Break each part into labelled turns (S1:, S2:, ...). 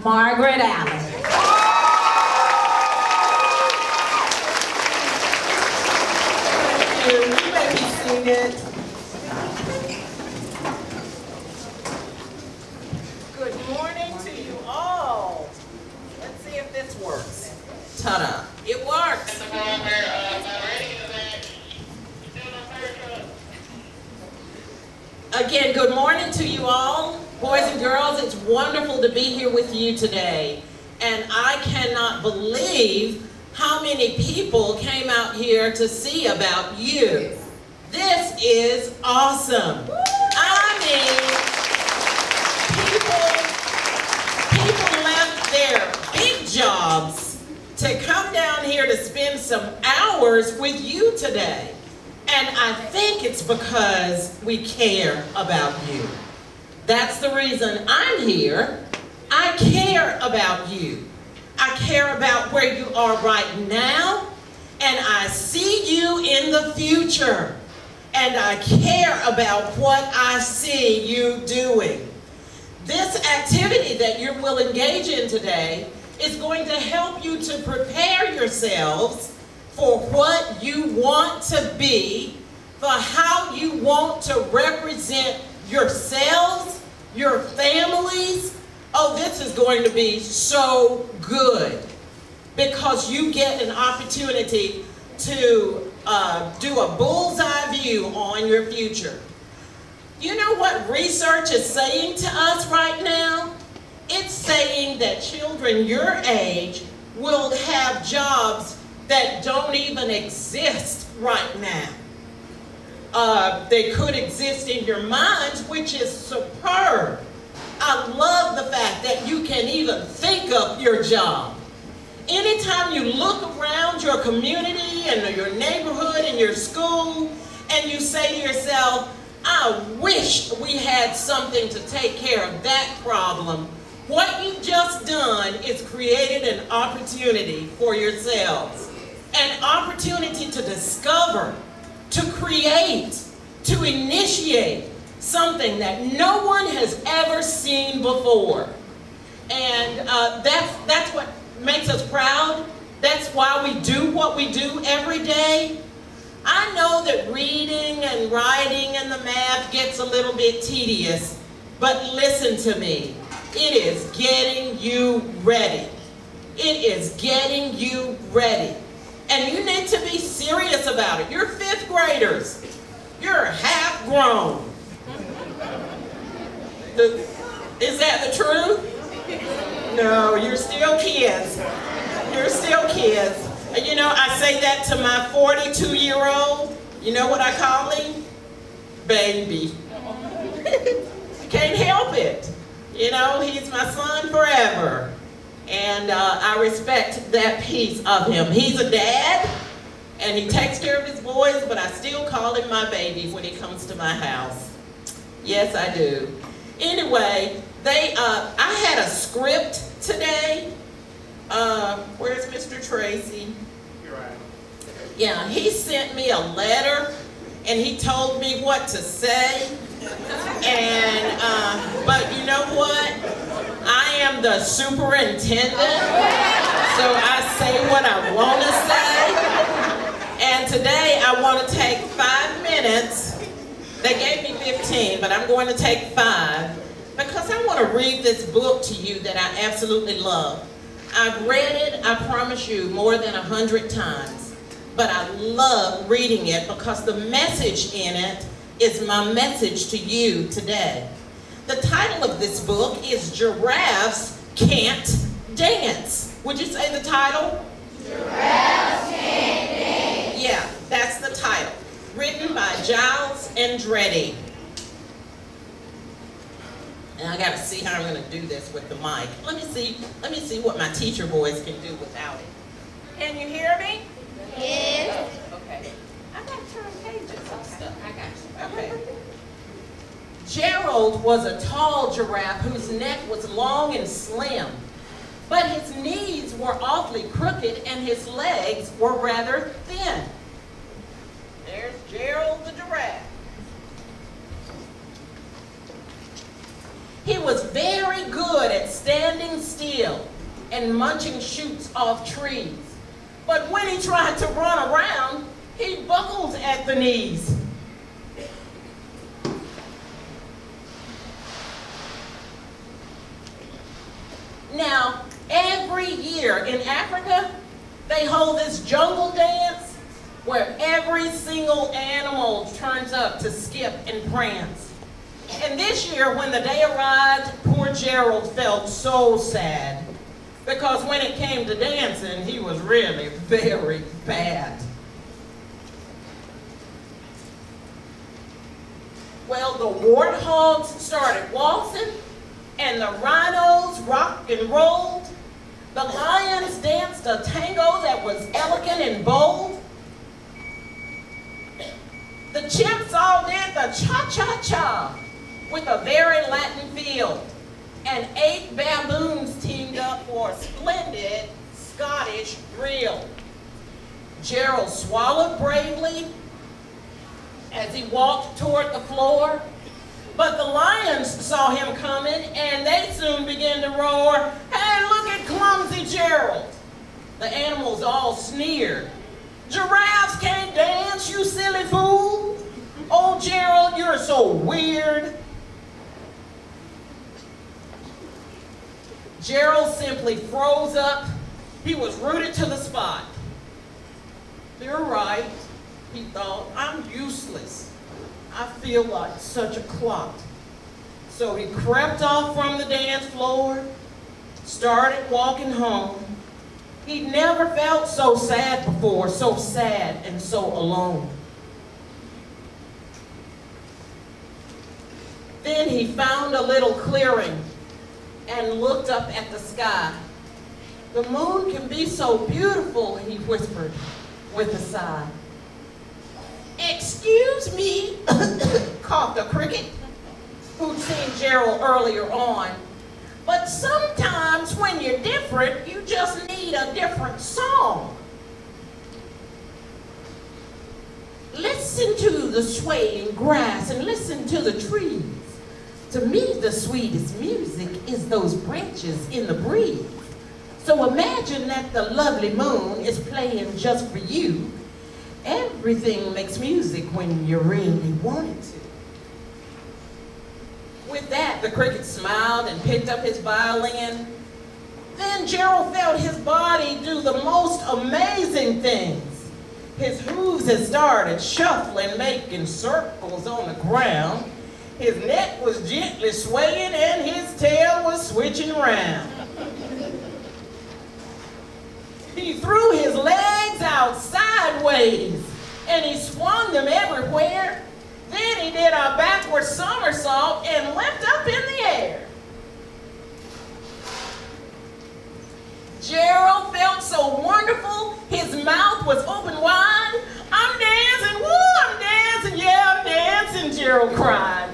S1: Margaret Allen.
S2: You may be seated. Good morning to you all. Let's see if this works. Ta-da. It works. Again, good morning to you all. Boys and girls, it's wonderful to be here with you today. And I cannot believe how many people came out here to see about you. This is awesome. I mean, people left their big jobs to come down here to spend some hours with you today. And I think it's because we care about you. That's the reason I'm here. I care about you. I care about where you are right now, and I see you in the future. And I care about what I see you doing. This activity that you will engage in today is going to help you to prepare yourselves for what you want to be, for how you want to represent yourselves, your families. Oh, this is going to be so good because you get an opportunity to do a bullseye view on your future. You know what research is saying to us right now? It's saying that children your age will have jobs that don't even exist right now. They could exist in your minds, which is superb. I love the fact that you can even think up your job. Anytime you look around your community and your neighborhood and your school and you say to yourself, I wish we had something to take care of that problem, what you've just done is created an opportunity for yourselves. An opportunity to discover, to create, to initiate something that no one has ever seen before. And that's what makes us proud. That's why we do what we do every day. I know that reading and writing and the math gets a little bit tedious, but listen to me. It is getting you ready. It is getting you ready. And you need to be serious about it. You're fifth graders. You're half grown. Is that the truth? No, you're still kids. You're still kids. And you know, I say that to my 42-year-old. You know what I call him? Baby. Can't help it. You know, he's my son forever. And I respect that piece of him. He's a dad, and he takes care of his boys, but I still call him my baby when he comes to my house. Yes, I do. Anyway, I had a script today. Where's Mr. Tracy?
S3: Here I am.
S2: Yeah, he sent me a letter, and he told me what to say. And, but you know what? I am the superintendent, so I say what I want to say. And today I want to take 5 minutes. They gave me 15, but I'm going to take 5 because I want to read this book to you that I absolutely love. I've read it, I promise you, more than 100 times, but I love reading it because the message in it is my message to you today. The title of this book is Giraffes Can't Dance. Would you say the title?
S1: Giraffes Can't Dance.
S2: Yeah, that's the title. Written by Giles Andretti. And I gotta see how I'm gonna do this with the mic. Let me see what my teacher boys can do without it. Can you hear me?
S1: Yes.
S2: Okay. I gotta turn pages and stuff. I got you. Okay. Gerald was a tall giraffe whose neck was long and slim, but his knees were awfully crooked and his legs were rather thin. There's Gerald the giraffe. He was very good at standing still still and munching shoots off trees. But when he tried to run around, he buckled at the knees. Now, every year in Africa, they hold this jungle dance where every single animal turns up to skip and prance. And this year, when the day arrived, poor Gerald felt so sad, because when it came to dancing, he was really very bad. Well, the warthogs started waltzing, and the rhinos rocked and rolled. The lions danced a tango that was elegant and bold. The chimps all did the cha-cha-cha with a very Latin feel. And 8 baboons teamed up for a splendid Scottish reel. Gerald swallowed bravely as he walked toward the floor, but the lions saw him coming and they soon began to roar, "Hey, look at clumsy Gerald." The animals all sneered. "Giraffes can't dance, you silly fool. Oh, Gerald, you're so weird." Gerald simply froze up. He was rooted to the spot. "They're right," he thought. "I'm useless. I feel like such a clot." So he crept off from the dance floor, started walking home. He'd never felt so sad before, so sad and so alone. Then he found a little clearing and looked up at the sky. "The moon can be so beautiful," he whispered with a sigh. "Excuse me," coughed a cricket who'd seen Gerald earlier on, "but sometimes when you're different, you just need a different song. Listen to the swaying grass and listen to the trees. To me, the sweetest music is those branches in the breeze. So imagine that the lovely moon is playing just for you. Everything makes music when you really want it to." With that, the cricket smiled and picked up his violin. Then Gerald felt his body do the most amazing things. His hooves had started shuffling, making circles on the ground. His neck was gently swaying and his tail was switching round. He threw his legs out sideways and he swung them everywhere. Then he did a backward somersault and leapt up in the air. Gerald felt so wonderful, his mouth was open wide. "I'm dancing, woo, I'm dancing, yeah, I'm dancing," Gerald cried.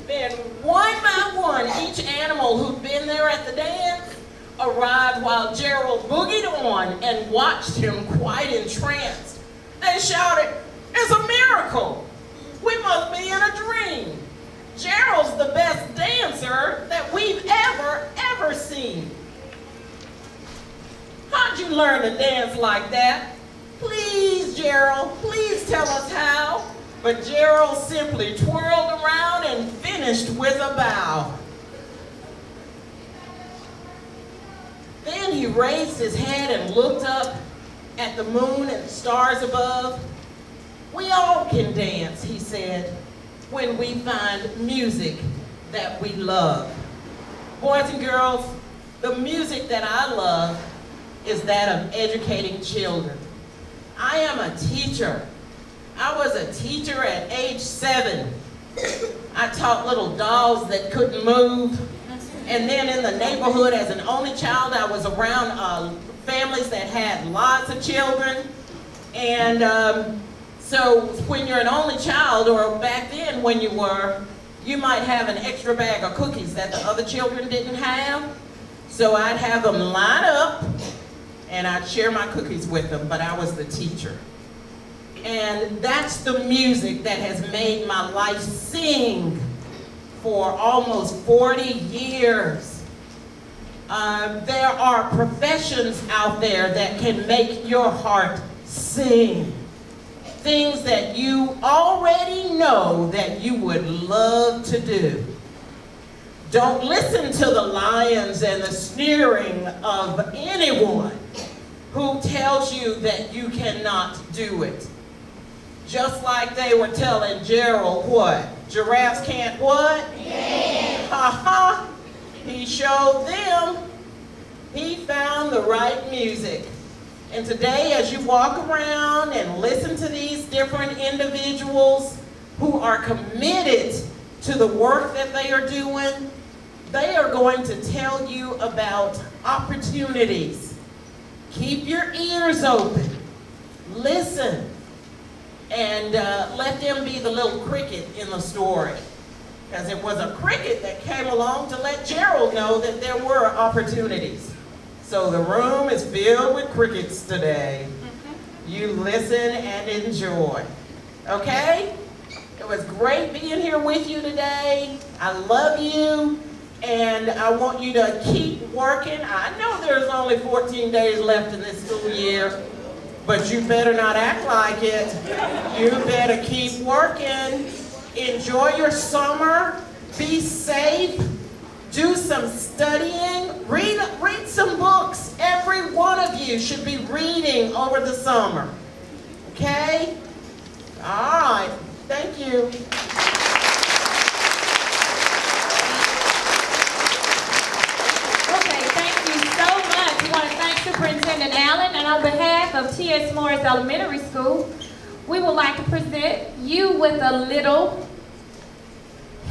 S2: Then one by one, each animal who'd been there at the dance arrived while Gerald boogied on and watched him quite entranced. They shouted, "It's a miracle! We must be in a dream. Gerald's the best dancer that we've ever seen. How'd you learn to dance like that? Please, Gerald, please tell us how." But Gerald simply twirled around and finished with a bow. Then he raised his head and looked up at the moon and the stars above. "We all can dance," he said, "when we find music that we love." Boys and girls, the music that I love is that of educating children. I am a teacher. I was a teacher at age 7. I taught little dolls that couldn't move. And then in the neighborhood, as an only child, I was around families that had lots of children. And so when you're an only child, or back then when you were, you might have an extra bag of cookies that the other children didn't have. So I'd have them line up and I'd share my cookies with them, but I was the teacher. And that's the music that has made my life sing. for almost 40 years. There are professions out there that can make your heart sing. Things that you already know that you would love to do. Don't listen to the lions and the sneering of anyone who tells you that you cannot do it. Just like they were telling Gerald what? Giraffes can't what?
S1: Yeah.
S2: Ha-ha! He showed them. He found the right music. And today, as you walk around and listen to these different individuals who are committed to the work that they are doing, they are going to tell you about opportunities. Keep your ears open. Listen. And let them be the little cricket in the story. Because it was a cricket that came along to let Gerald know that there were opportunities. So the room is filled with crickets today. You listen and enjoy. Okay? It was great being here with you today. I love you. And I want you to keep working. I know there's only 14 days left in this school year. But you better not act like it. You better keep working. Enjoy your summer. Be safe. Do some studying. Read some books. Every one of you should be reading over the summer. Okay? All right. Thank you.
S3: Superintendent Allen, and on behalf of T.S. Morris Elementary School, we would like to present you with a little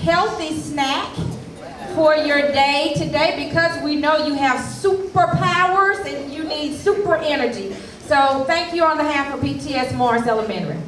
S3: healthy snack for your day today, because we know you have superpowers and you need super energy. So thank you on behalf of T.S. Morris Elementary.